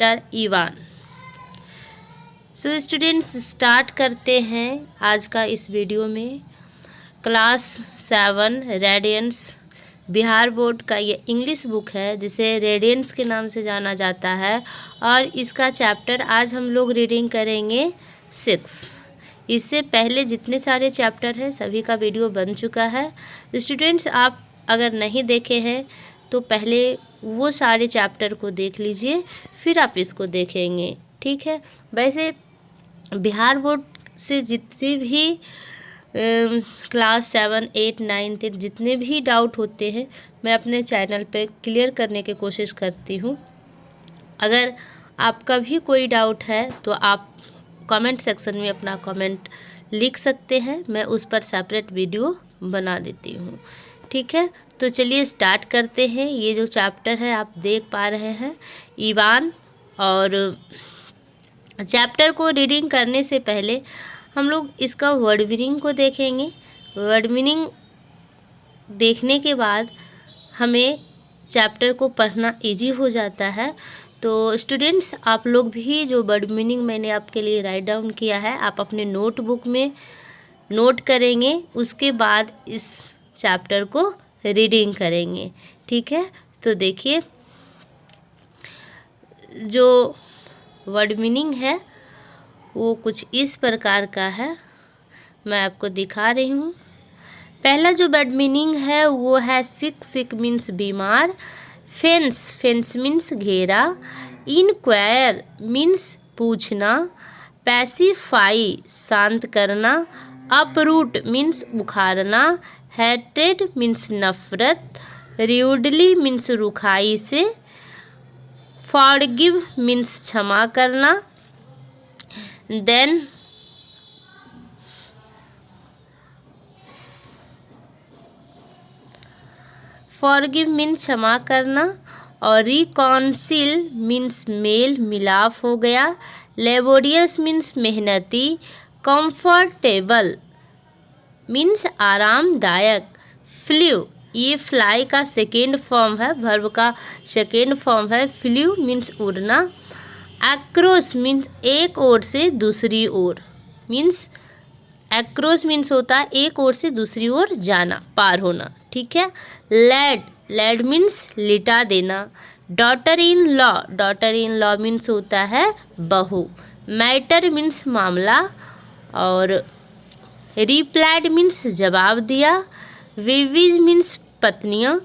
Chapter Ivan. So students, start करते हैं आज का इस वीडियो में। क्लास 7 रेडियंस बिहार बोर्ड का ये इंग्लिश बुक है जिसे रेडियंस के नाम से जाना जाता है, और इसका चैप्टर आज हम लोग रीडिंग करेंगे 6। इससे पहले जितने सारे चैप्टर हैं सभी का वीडियो बन चुका है। स्टूडेंट्स, आप अगर नहीं देखे हैं तो पहले वो सारे चैप्टर को देख लीजिए, फिर आप इसको देखेंगे, ठीक है। वैसे बिहार बोर्ड से जितनी भी क्लास 7, 8, 9, 10 जितने भी डाउट होते हैं मैं अपने चैनल पे क्लियर करने की कोशिश करती हूँ। अगर आपका भी कोई डाउट है तो आप कमेंट सेक्शन में अपना कमेंट लिख सकते हैं, मैं उस पर सेपरेट वीडियो बना देती हूँ, ठीक है। तो चलिए स्टार्ट करते हैं। ये जो चैप्टर है आप देख पा रहे हैं इवान, और चैप्टर को रीडिंग करने से पहले हम लोग इसका वर्ड मीनिंग को देखेंगे। वर्ड मीनिंग देखने के बाद हमें चैप्टर को पढ़ना इजी हो जाता है। तो स्टूडेंट्स, आप लोग भी जो वर्ड मीनिंग मैंने आपके लिए राइट डाउन किया है आप अपने नोटबुक में नोट करेंगे, उसके बाद इस चैप्टर को रीडिंग करेंगे, ठीक है। तो देखिए, जो वर्ड मीनिंग है वो कुछ इस प्रकार का है, मैं आपको दिखा रही हूँ। पहला जो वर्ड मीनिंग है वो है सिक। सिक मीन्स बीमार। फेंस, फेंस मीन्स घेरा। इनक्वायर मीन्स पूछना। पैसिफाई शांत करना। अपरूट मीन्स उखाड़ना। हेटेड मीन्स नफरत। र्यूडली मीन्स रुखाई से। फॉरगिव मीन्स क्षमा करना। देन फॉरगिव मीन्स क्षमा करना, और रिकॉन्सिल मीन्स मेल मिलाप हो गया। लेबोरियस मीन्स मेहनती। कंफर्टेबल मीन्स आरामदायक। फ्लू, ये फ्लाई का सेकेंड फॉर्म है, वर्ब का सेकेंड फॉर्म है। फ्लू मीन्स उड़ना। एक्रॉस मीन्स एक ओर से दूसरी ओर, मीन्स एक्रॉस मीन्स होता है एक ओर से दूसरी ओर जाना, पार होना, ठीक है। लैड, लैड मीन्स लिटा देना। Daughter in law, daughter in law means होता है बहू। मैटर मीन्स मामला, और रिप्लाइड मीन्स जवाब दिया। विविज मीन्स पत्नियाँ।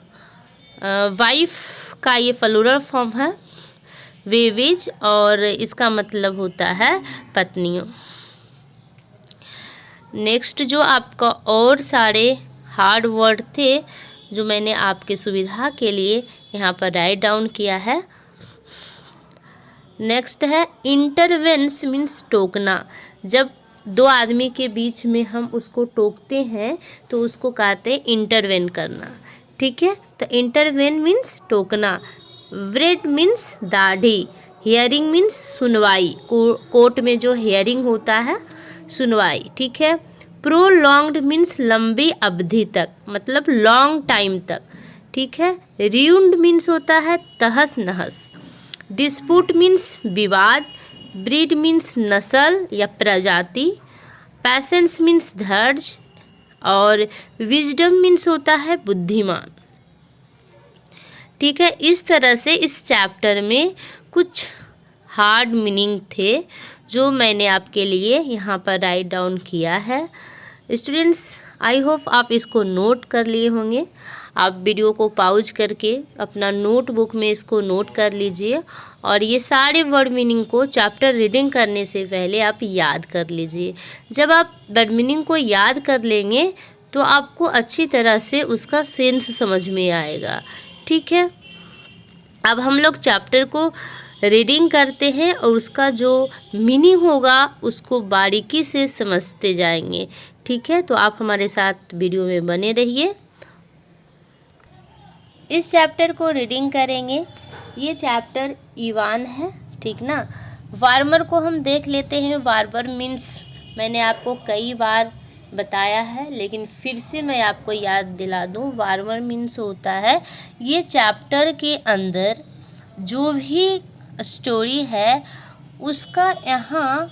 वाइफ का ये प्लूरल फॉर्म है विविज, और इसका मतलब होता है पत्नियों। नेक्स्ट जो आपका और सारे हार्ड वर्ड थे जो मैंने आपके सुविधा के लिए यहाँ पर राइट डाउन किया है। नेक्स्ट है इंटरवेंस मीन्स टोकना। जब दो आदमी के बीच में हम उसको टोकते हैं तो उसको कहते हैं इंटरवेन करना, ठीक है। तो इंटरवेन मीन्स टोकना। ब्रेड मीन्स दाढ़ी। हियरिंग मीन्स सुनवाई, कोर्ट में जो हियरिंग होता है सुनवाई, ठीक है। प्रोलॉन्ग्ड मीन्स लंबी अवधि तक, मतलब लॉन्ग टाइम तक, ठीक है। र्यून्ड मीन्स होता है तहस नहस। डिस्प्यूट मीन्स विवाद। ब्रीड मीन्स नस्ल या प्रजाति। पैसेंस मीन्स धैर्य, और विजडम मीन्स होता है बुद्धिमान, ठीक है। इस तरह से इस चैप्टर में कुछ हार्ड मीनिंग थे जो मैंने आपके लिए यहाँ पर राइट डाउन किया है। स्टूडेंट्स, आई होप आप इसको नोट कर लिए होंगे। आप वीडियो को पॉज करके अपना नोटबुक में इसको नोट कर लीजिए, और ये सारे वर्ड मीनिंग को चैप्टर रीडिंग करने से पहले आप याद कर लीजिए। जब आप वर्ड मीनिंग को याद कर लेंगे तो आपको अच्छी तरह से उसका सेंस समझ में आएगा, ठीक है। अब हम लोग चैप्टर को रीडिंग करते हैं और उसका जो मीनिंग होगा उसको बारीकी से समझते जाएंगे, ठीक है। तो आप हमारे साथ वीडियो में बने रहिए। इस चैप्टर को रीडिंग करेंगे। ये चैप्टर इवान है, ठीक ना। वार्मर को हम देख लेते हैं। वार्मर मीन्स मैंने आपको कई बार बताया है, लेकिन फिर से मैं आपको याद दिला दूं। वार्मर मीन्स होता है ये चैप्टर के अंदर जो भी स्टोरी है उसका यहाँ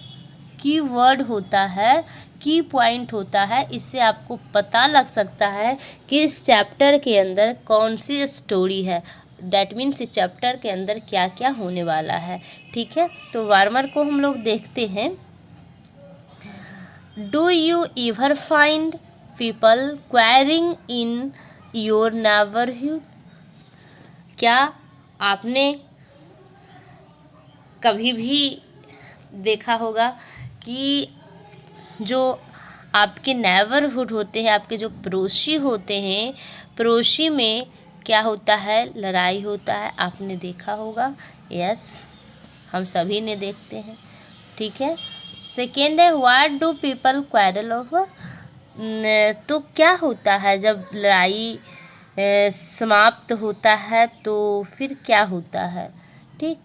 की वर्ड होता है, की पॉइंट होता है। इससे आपको पता लग सकता है कि इस चैप्टर के अंदर कौन सी स्टोरी है, दैट मीन्स इस चैप्टर के अंदर क्या क्या होने वाला है। ठीक है, तो वार्मर को हम लोग देखते हैं। Do you ever find people enquiring in your neighbourhood? क्या आपने कभी भी देखा होगा कि जो आपके नेबरहुड होते हैं, आपके जो पड़ोसी होते हैं, पड़ोसी में क्या होता है, लड़ाई होता है। आपने देखा होगा, यस, हम सभी ने देखते हैं। ठीक है, सेकेंड है what do people quarrel over? तो क्या होता है जब लड़ाई समाप्त होता है तो फिर क्या होता है? ठीक।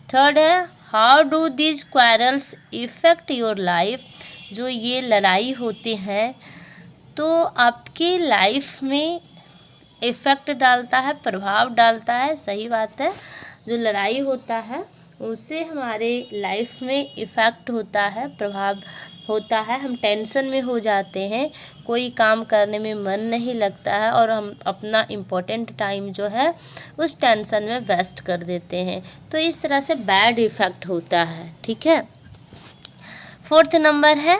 थर्ड है how do these quarrels effect your life? जो ये लड़ाई होते हैं तो आपके लाइफ में इफ़ेक्ट डालता है, प्रभाव डालता है। सही बात है, जो लड़ाई होता है उससे हमारे लाइफ में इफ़ेक्ट होता है, प्रभाव होता है। हम टेंशन में हो जाते हैं, कोई काम करने में मन नहीं लगता है और हम अपना इम्पोर्टेंट टाइम जो है उस टेंशन में वेस्ट कर देते हैं। तो इस तरह से बैड इफ़ेक्ट होता है। ठीक है, फोर्थ नंबर है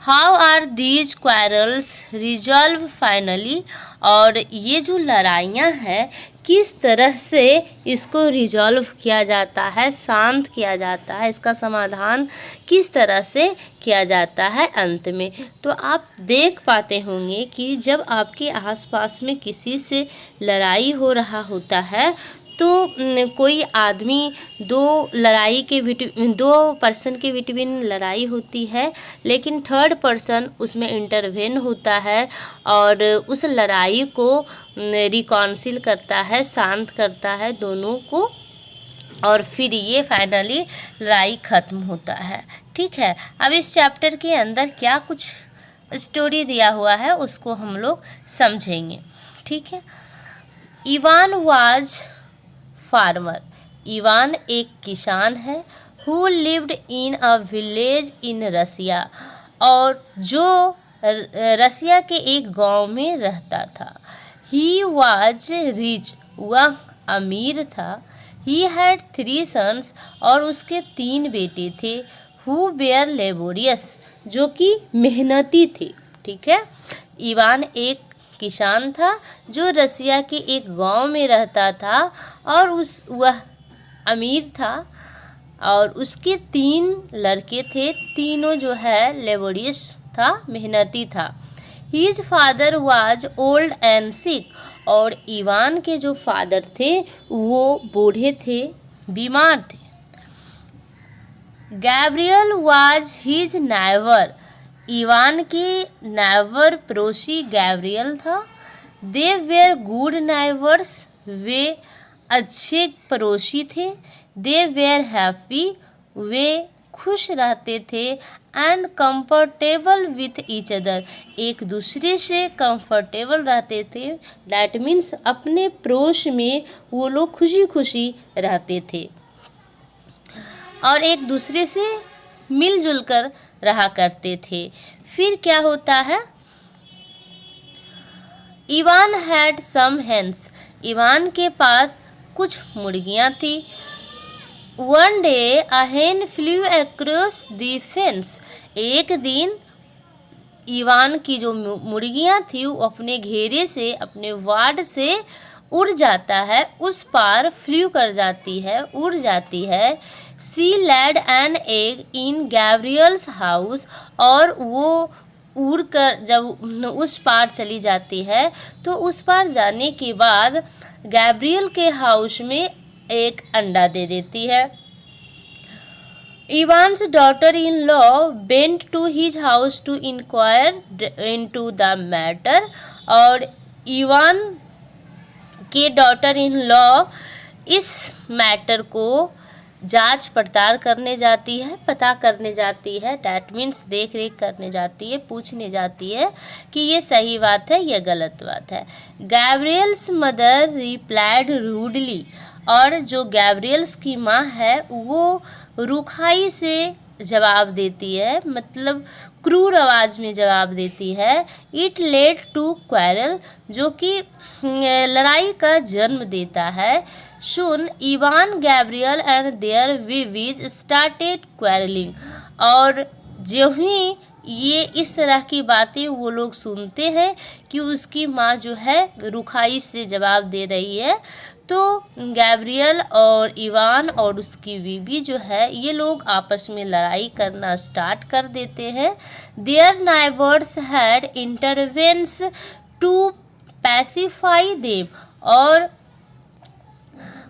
how are these quarrels resolve finally? और ये जो लड़ाइयाँ हैं किस तरह से इसको रिजॉल्व किया जाता है, शांत किया जाता है, इसका समाधान किस तरह से किया जाता है अंत में? तो आप देख पाते होंगे कि जब आपके आसपास में किसी से लड़ाई हो रहा होता है तो कोई आदमी दो पर्सन के बिटवीन लड़ाई होती है, लेकिन थर्ड पर्सन उसमें इंटरवेन होता है और उस लड़ाई को रिकॉन्सिल करता है, शांत करता है दोनों को, और फिर ये फाइनली लड़ाई ख़त्म होता है। ठीक है, अब इस चैप्टर के अंदर क्या कुछ स्टोरी दिया हुआ है उसको हम लोग समझेंगे। ठीक है, इवान वाज फार्मर। इवान एक किसान है। Who lived in a village in Russia, और जो रसिया के एक गांव में रहता था। ही वाज रिच, वह अमीर था। ही हैड 3 सन्स, और उसके 3 बेटे थे। हु वेयर लेबोरियस, जो कि मेहनती थे। ठीक है, इवान एक किसान था जो रसिया के एक गांव में रहता था और वह अमीर था और उसके 3 लड़के थे। तीनों जो है लेबोरियस था, मेहनती था। His father was old and sick, और इवान के जो फादर थे वो बूढ़े थे, बीमार थे। Gabriel was his neighbour, Ivan के नेबर पड़ोसी गैब्रियल था। दे वेर गुड नेबर्स, वे अच्छे पड़ोसी थे। दे वेर हैप्पी, वे खुश रहते थे। And comfortable with each other, एक दूसरे से कंफर्टेबल रहते थे। डैट मीन्स अपने पड़ोस में वो लोग खुशी खुशी रहते थे और एक दूसरे से मिलजुल कर रहा करते थे। फिर क्या होता है, Ivan had some hens, Ivan के पास कुछ मुर्गियाँ थी। One day a hen flew across the fence, एक दिन इवान की जो मुर्गियाँ थी वो अपने घेरे से, अपने वार्ड से उड़ जाता है, उस पार फ्लू कर जाती है, उड़ जाती है। She laid an egg in Gabriel's house, और वो उड़ कर जब उस पार चली जाती है तो उस पार जाने के बाद गैब्रियल के हाउस में एक अंडा दे देती है। Ivan's daughter in law went to his house to inquire into the matter, और इवान के डॉटर इन लॉ इस मैटर को जांच पड़ताल करने जाती है, पता करने जाती है। डैट मीन्स देख रेख करने जाती है, पूछने जाती है कि ये सही बात है या गलत बात है। गैब्रियल्स मदर रिप्लाइड रूडली, और जो गैब्रियल्स की माँ है वो रुखाई से जवाब देती है, मतलब क्रूर आवाज़ में जवाब देती है। इट लेड टू क्वारल, जो कि लड़ाई का जन्म देता है। Soon Ivan, Gabriel and their wives started quarrelling, और जो ही ये इस तरह की बातें वो लोग सुनते हैं कि उसकी माँ जो है रुखाई से जवाब दे रही है, तो गैब्रियल और इवान और उसकी बीवी जो है ये लोग आपस में लड़ाई करना स्टार्ट कर देते हैं। Their neighbours had intervened to pacify them, और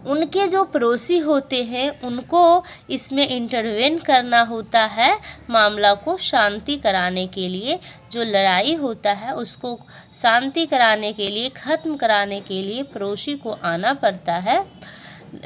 उनके जो पड़ोसी होते हैं उनको इसमें इंटरवेन करना होता है मामला को शांति कराने के लिए। जो लड़ाई होता है उसको शांति कराने के लिए, ख़त्म कराने के लिए पड़ोसी को आना पड़ता है।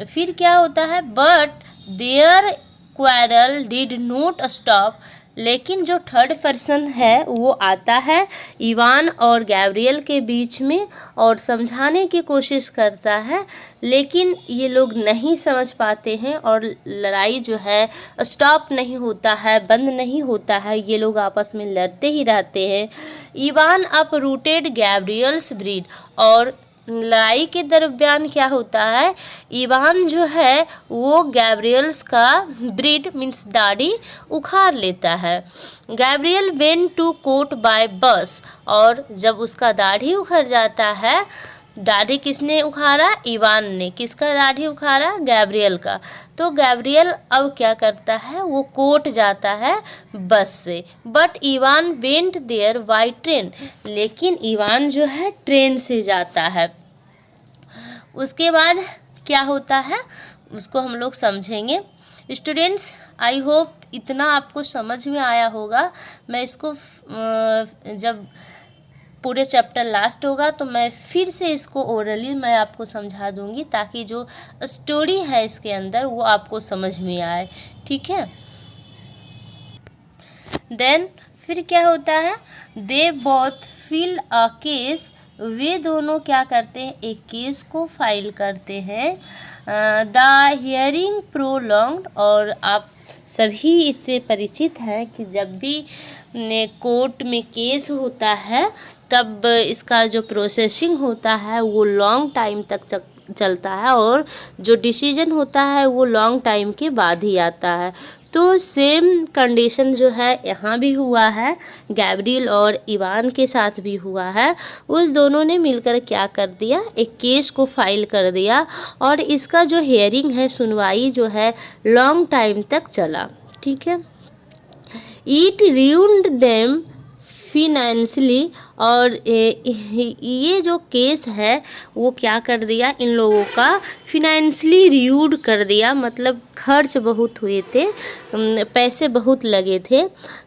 फिर क्या होता है, but their quarrel did not stop, लेकिन जो थर्ड पर्सन है वो आता है इवान और गैब्रियल के बीच में और समझाने की कोशिश करता है, लेकिन ये लोग नहीं समझ पाते हैं और लड़ाई जो है स्टॉप नहीं होता है, बंद नहीं होता है, ये लोग आपस में लड़ते ही रहते हैं। इवान अपरूटेड गैब्रियल्स ब्रीड, और लड़ाई के दरमियान क्या होता है, इवान जो है वो गैब्रियल्स का ब्रीड मीन्स दाढ़ी उखाड़ लेता है। Gabriel went to court by bus, और जब उसका दाढ़ी उखड़ जाता है, दाढ़ी किसने उखाड़ा, इवान ने। किसका दाढ़ी उखाड़ा, गैब्रियल का। तो गैब्रियल अब क्या करता है, वो कोर्ट जाता है बस से। But Ivan went there by train, लेकिन इवान जो है ट्रेन से जाता है। उसके बाद क्या होता है उसको हम लोग समझेंगे। स्टूडेंट्स, आई होप इतना आपको समझ में आया होगा। मैं इसको जब पूरे चैप्टर लास्ट होगा तो मैं फिर से इसको ओरली मैं आपको समझा दूंगी, ताकि जो स्टोरी है इसके अंदर वो आपको समझ में आए, ठीक है। देन फिर क्या होता है, they both filed a case, वे दोनों क्या करते हैं, एक केस को फाइल करते हैं। द हियरिंग प्रोलॉन्ग्ड, और आप सभी इससे परिचित हैं कि जब भी कोर्ट में केस होता है तब इसका जो प्रोसेसिंग होता है वो लॉन्ग टाइम तक चलता है, और जो डिसीजन होता है वो लॉन्ग टाइम के बाद ही आता है। तो सेम कंडीशन जो है यहाँ भी हुआ है, गैब्रियल और इवान के साथ भी हुआ है। उस दोनों ने मिलकर क्या कर दिया, एक केस को फाइल कर दिया, और इसका जो हियरिंग है, सुनवाई जो है लॉन्ग टाइम तक चला, ठीक है। इट ruined देम फिनेंशियली, और ये जो केस है वो क्या कर दिया, इन लोगों का फिनेंशियली रियूड कर दिया, मतलब खर्च बहुत हुए थे, पैसे बहुत लगे थे।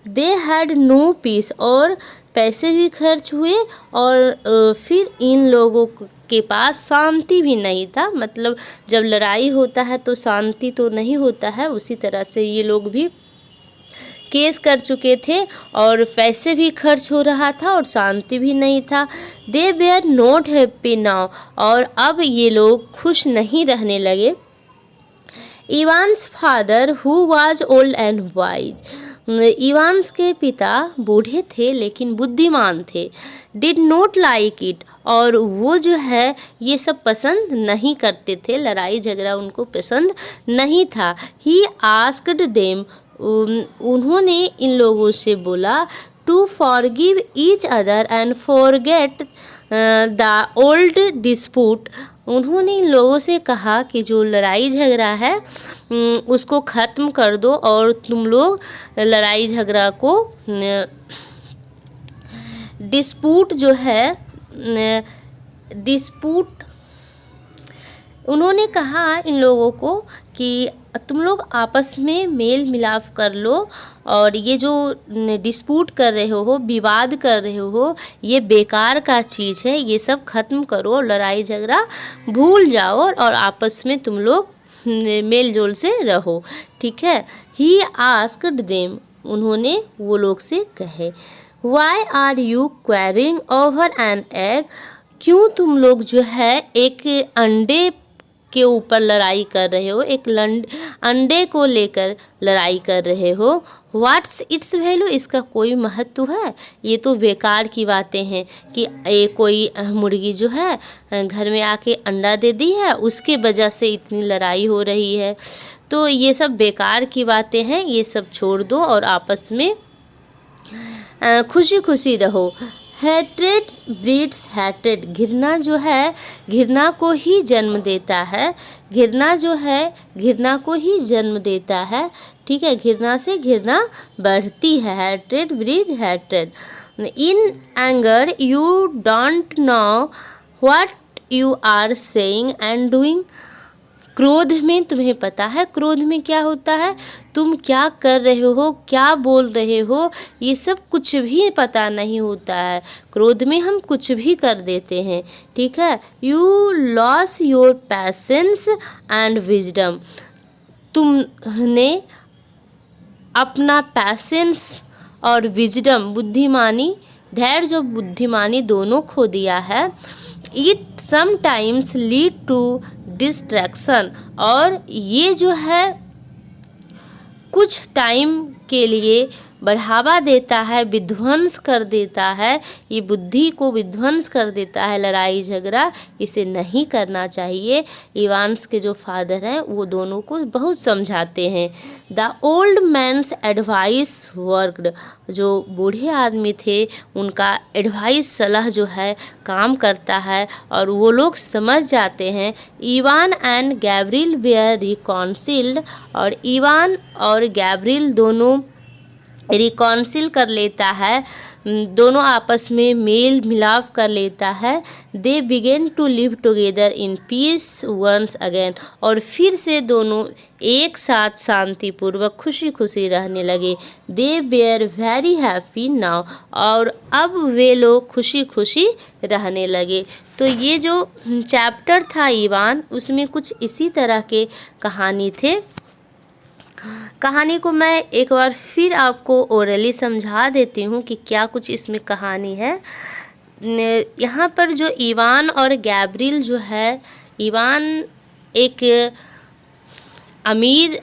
दे हैड नो पीस, और पैसे भी खर्च हुए, और फिर इन लोगों के पास शांति भी नहीं था। मतलब जब लड़ाई होता है तो शांति तो नहीं होता है, उसी तरह से ये लोग भी केस कर चुके थे और पैसे भी खर्च हो रहा था और शांति भी नहीं था। दे वेयर नॉट हैप्पी नाउ, और अब ये लोग खुश नहीं रहने लगे। Evans father who was old and wise, Evans के पिता बूढ़े थे लेकिन बुद्धिमान थे। डिड नॉट लाइक इट, और वो जो है ये सब पसंद नहीं करते थे, लड़ाई झगड़ा उनको पसंद नहीं था। ही आस्क्ड देम, उन्होंने इन लोगों से बोला, to forgive each other and forget the old dispute, उन्होंने इन लोगों से कहा कि जो लड़ाई झगड़ा है उसको ख़त्म कर दो, और तुम लोग लड़ाई झगड़ा को डिस्प्यूट जो है डिस्प्यूट, उन्होंने कहा इन लोगों को कि तुम लोग आपस में मेल मिलाप कर लो, और ये जो डिस्प्यूट कर रहे हो, विवाद कर रहे हो, ये बेकार का चीज़ है, ये सब ख़त्म करो, लड़ाई झगड़ा भूल जाओ और आपस में तुम लोग मेल जोल से रहो, ठीक है। ही आस्क्ड देम, उन्होंने वो लोग से कहे, why are you quarrelling over an egg, क्यों तुम लोग जो है एक अंडे के ऊपर लड़ाई कर रहे हो, एक अंडे को लेकर लड़ाई कर रहे हो। व्हाट्स इट्स वैल्यू, इसका कोई महत्व है? ये तो बेकार की बातें हैं कि कोई मुर्गी जो है घर में आके अंडा दे दी है, उसके वजह से इतनी लड़ाई हो रही है। तो ये सब बेकार की बातें हैं, ये सब छोड़ दो और आपस में खुशी खुशी रहो। हैट्रेड ब्रीड्स हैट्रेड, घृणा जो है घृणा को ही जन्म देता है, घृणा जो है घृणा को ही जन्म देता है, ठीक है। घृणा से घृणा बढ़ती है। Hatred breed hatred. In anger you don't know what you are saying and doing, क्रोध में तुम्हें पता है क्रोध में क्या होता है, तुम क्या कर रहे हो, क्या बोल रहे हो, ये सब कुछ भी पता नहीं होता है। क्रोध में हम कुछ भी कर देते हैं, ठीक है। You loss your patience and wisdom, तुमने अपना पैसेंस और विजडम बुद्धिमानी, धैर्य और बुद्धिमानी दोनों खो दिया है। It sometimes lead to distraction, और ये जो है कुछ टाइम के लिए बढ़ावा देता है, विध्वंस कर देता है, ये बुद्धि को विध्वंस कर देता है लड़ाई झगड़ा, इसे नहीं करना चाहिए। इवान्स के जो फादर हैं वो दोनों को बहुत समझाते हैं। The old man's advice worked, जो बूढ़े आदमी थे उनका एडवाइस सलाह जो है काम करता है और वो लोग समझ जाते हैं। इवान एंड गैब्रियल वेयर रिकॉन्सिल्ड, और इवान और गैब्रियल दोनों रिकॉन्सिल कर लेता है, दोनों आपस में मेल मिलाप कर लेता है। They began to live together in peace once again, और फिर से दोनों एक साथ शांतिपूर्वक खुशी खुशी रहने लगे। दे वेयर वेरी हैप्पी नाउ, और अब वे लोग खुशी खुशी रहने लगे। तो ये जो चैप्टर था इवान, उसमें कुछ इसी तरह के कहानी थे। कहानी को मैं एक बार फिर आपको ओरली समझा देती हूँ कि क्या कुछ इसमें कहानी है। यहाँ पर जो इवान और गैब्रियल जो है, इवान एक अमीर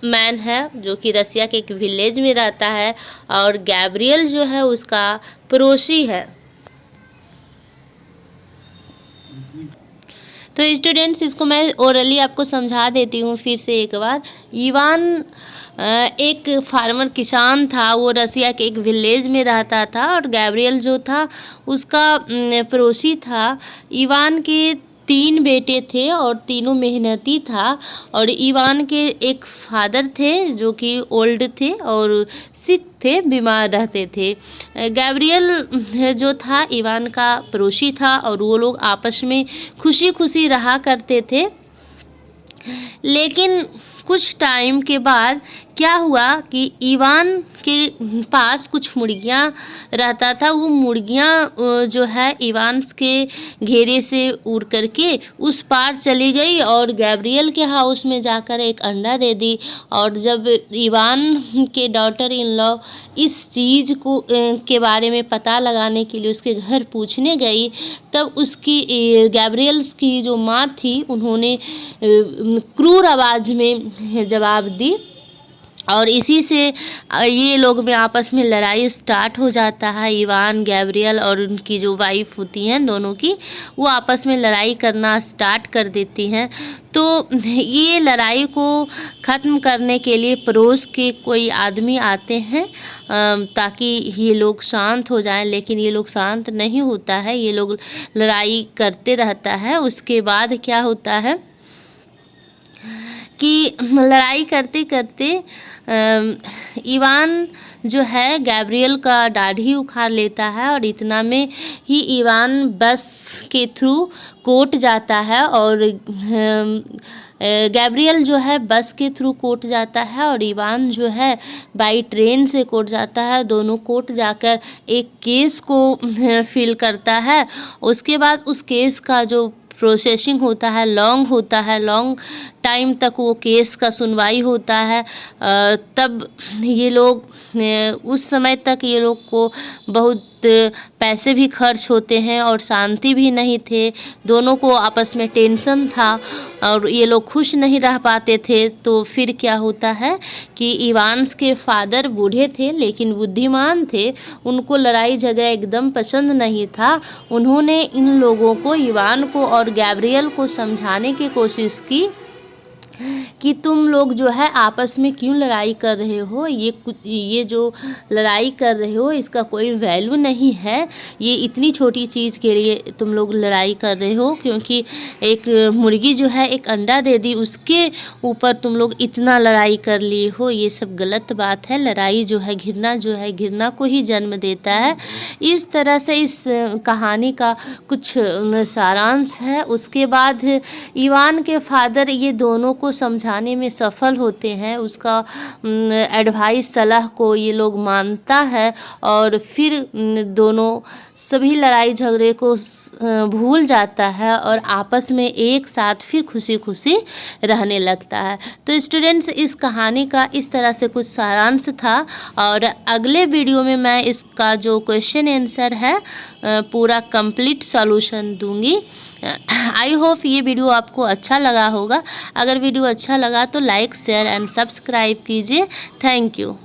मैन है जो कि रसिया के एक विलेज में रहता है, और गैब्रियल जो है उसका पड़ोसी है। तो स्टूडेंट्स, इसको मैं ओरली आपको समझा देती हूँ फिर से एक बार। इवान एक फार्मर किसान था, वो रसिया के एक विलेज में रहता था, और गैब्रियल जो था उसका पड़ोसी था। इवान के 3 बेटे थे और तीनों मेहनती था, और इवान के एक फादर थे जो कि ओल्ड थे और सिक थे, बीमार रहते थे। गैब्रियल जो था इवान का पड़ोसी था, और वो लोग आपस में खुशी खुशी रहा करते थे। लेकिन कुछ टाइम के बाद क्या हुआ कि इवान के पास कुछ मुर्गियाँ रहता था। वो मुर्गियाँ जो है इवान के घेरे से उड़ करके उस पार चली गई और गैब्रियल के हाउस में जाकर एक अंडा दे दी। और जब इवान के डॉटर इन लॉ इस चीज़ को के बारे में पता लगाने के लिए उसके घर पूछने गई, तब उसकी गैब्रियल्स की जो माँ थी उन्होंने क्रूर आवाज़ में जवाब दी, और इसी से ये लोग में आपस में लड़ाई स्टार्ट हो जाता है। इवान, गैब्रियल और उनकी जो वाइफ होती हैं दोनों की, वो आपस में लड़ाई करना स्टार्ट कर देती हैं। तो ये लड़ाई को ख़त्म करने के लिए पड़ोस के कोई आदमी आते हैं ताकि ये लोग शांत हो जाएं, लेकिन ये लोग शांत नहीं होता है, ये लोग लड़ाई करते रहता है। उसके बाद क्या होता है कि लड़ाई करते करते इवान जो है गैब्रियल का दाढ़ी उखाड़ लेता है, और इतना में ही इवान बस के थ्रू कोर्ट जाता है, और गैब्रियल जो है बस के थ्रू कोर्ट जाता है, और इवान जो है बाई ट्रेन से कोर्ट जाता है। दोनों कोर्ट जाकर एक केस को फिल करता है। उसके बाद उस केस का जो प्रोसेसिंग होता है लॉन्ग होता है, लॉन्ग टाइम तक वो केस का सुनवाई होता है। तब ये लोग उस समय तक ये लोग को बहुत पैसे भी खर्च होते हैं और शांति भी नहीं थे। दोनों को आपस में टेंशन था और ये लोग खुश नहीं रह पाते थे। तो फिर क्या होता है कि इवांस के फादर बूढ़े थे लेकिन बुद्धिमान थे, उनको लड़ाई झगड़ा एकदम पसंद नहीं था। उन्होंने इन लोगों को, इवान को और गैब्रियल को समझाने की कोशिश की कि तुम लोग जो है आपस में क्यों लड़ाई कर रहे हो, ये जो लड़ाई कर रहे हो इसका कोई वैल्यू नहीं है। ये इतनी छोटी चीज़ के लिए तुम लोग लड़ाई कर रहे हो, क्योंकि एक मुर्गी जो है एक अंडा दे दी, उसके ऊपर तुम लोग इतना लड़ाई कर लिए हो। ये सब गलत बात है। लड़ाई जो है घृणा को ही जन्म देता है। इस तरह से इस कहानी का कुछ सारांश है। उसके बाद इवान के फादर ये दोनों को समझाने में सफल होते हैं। उसका एडवाइस, सलाह को ये लोग मानता है और फिर दोनों सभी लड़ाई झगड़े को भूल जाता है और आपस में एक साथ फिर खुशी खुशी रहने लगता है। तो स्टूडेंट्स, इस कहानी का इस तरह से कुछ सारांश था और अगले वीडियो में मैं इसका जो क्वेश्चन आंसर है पूरा कंप्लीट सॉल्यूशन दूंगी। आई होप ये वीडियो आपको अच्छा लगा होगा। अगर वीडियो अच्छा लगा तो लाइक, शेयर एंड सब्सक्राइब कीजिए। Thank you.